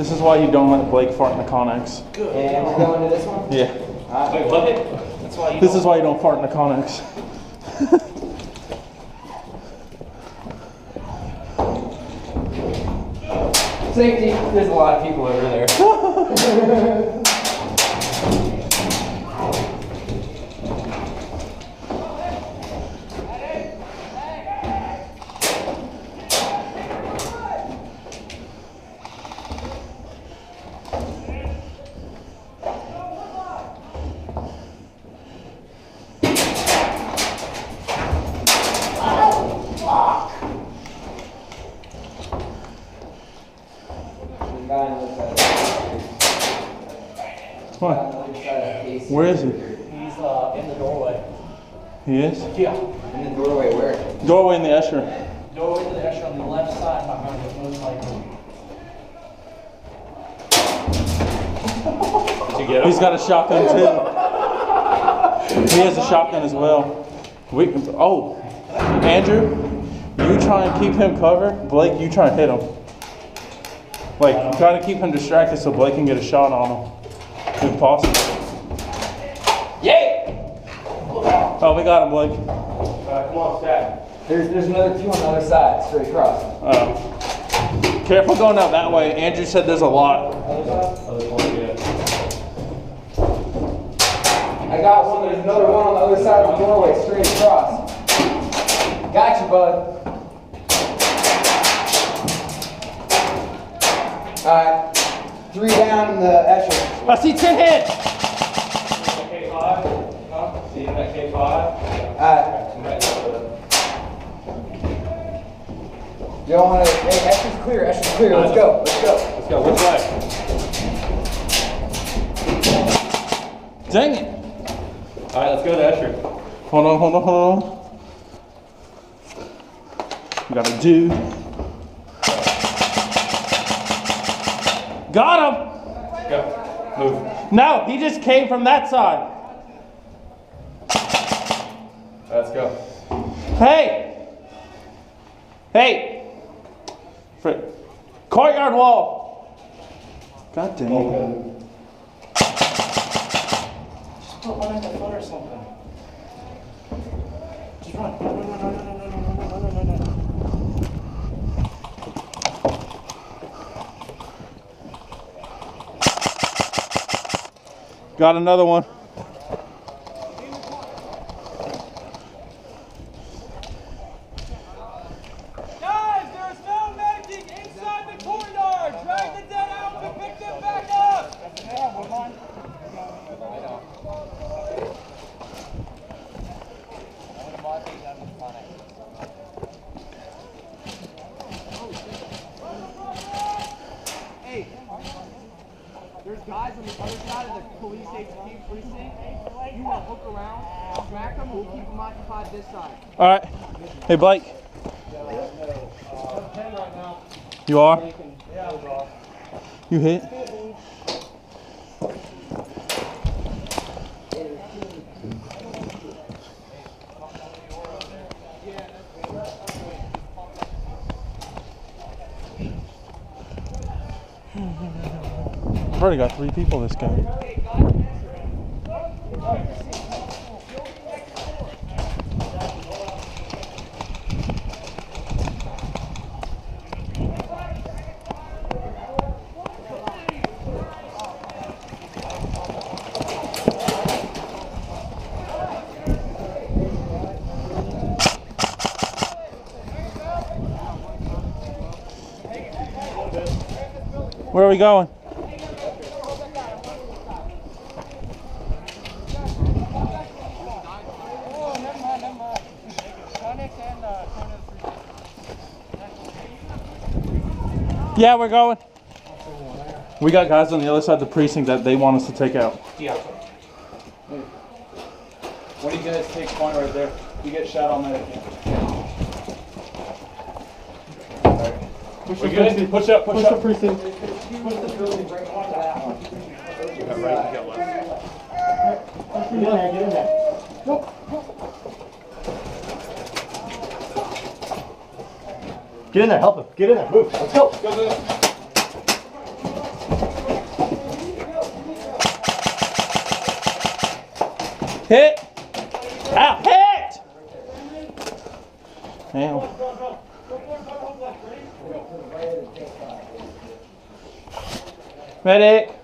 This is why you don't let Blake fart in the Connex. Good. And we're going to this one? Yeah. Wait, what? That's why you This is why you don't fart in the Connex. Safety. There's a lot of people over there. What? Where is he? He's in the doorway. He is? Yeah. In the doorway where? Doorway in the Escher. Doorway to the Escher on the left side behind it, most likely. Did you get him? He's got a shotgun too. He has a shotgun as well. Andrew, you try and keep him covered. Blake, you try and hit him. Like, try to keep him distracted so Blake can get a shot on him. If possible. Yeah! Oh, we got him, Blake. Come on, stack. There's another two on the other side, straight across. Careful going out that way. Andrew said there's a lot. I got one. There's another one on the other side of the doorway, straight across. Got you, bud. Alright. 3 down in the Escher. I see 10 hits. K5? See that K5? Alright. You don't want to. Hey, Escher's clear. Escher's clear. Let's go. Let's go. Let's go. Which way? Dang it. All right, let's go to Escher. Hold on. We got a dude. Got him. Go. Move. No, he just came from that side. Let's go. Hey. Courtyard wall. God dang it. Just put one in the foot or something. Just run. No. Got another one. Guys, there's no medic inside the courtyard. Drag the dead out and pick them back up. Hey, there's guys on the other side of the police HQ precinct. You want to hook around, track them, we'll keep them occupied this side. All right. Hey, Blake. You are? You hit? I've already got 3 people this game. Where are we going? Yeah, we're going. We got guys on the other side of the precinct that they want us to take out. Yeah. What do you guys take point right there? You get shot on that again. Push the precinct. Push up. Push the precinct. Push the building right onto that one. You got right, you got left. Get in there, get in there. Get in there, help him. Get in there, move. Let's go. Hit! Out! Hit! Damn. Medic!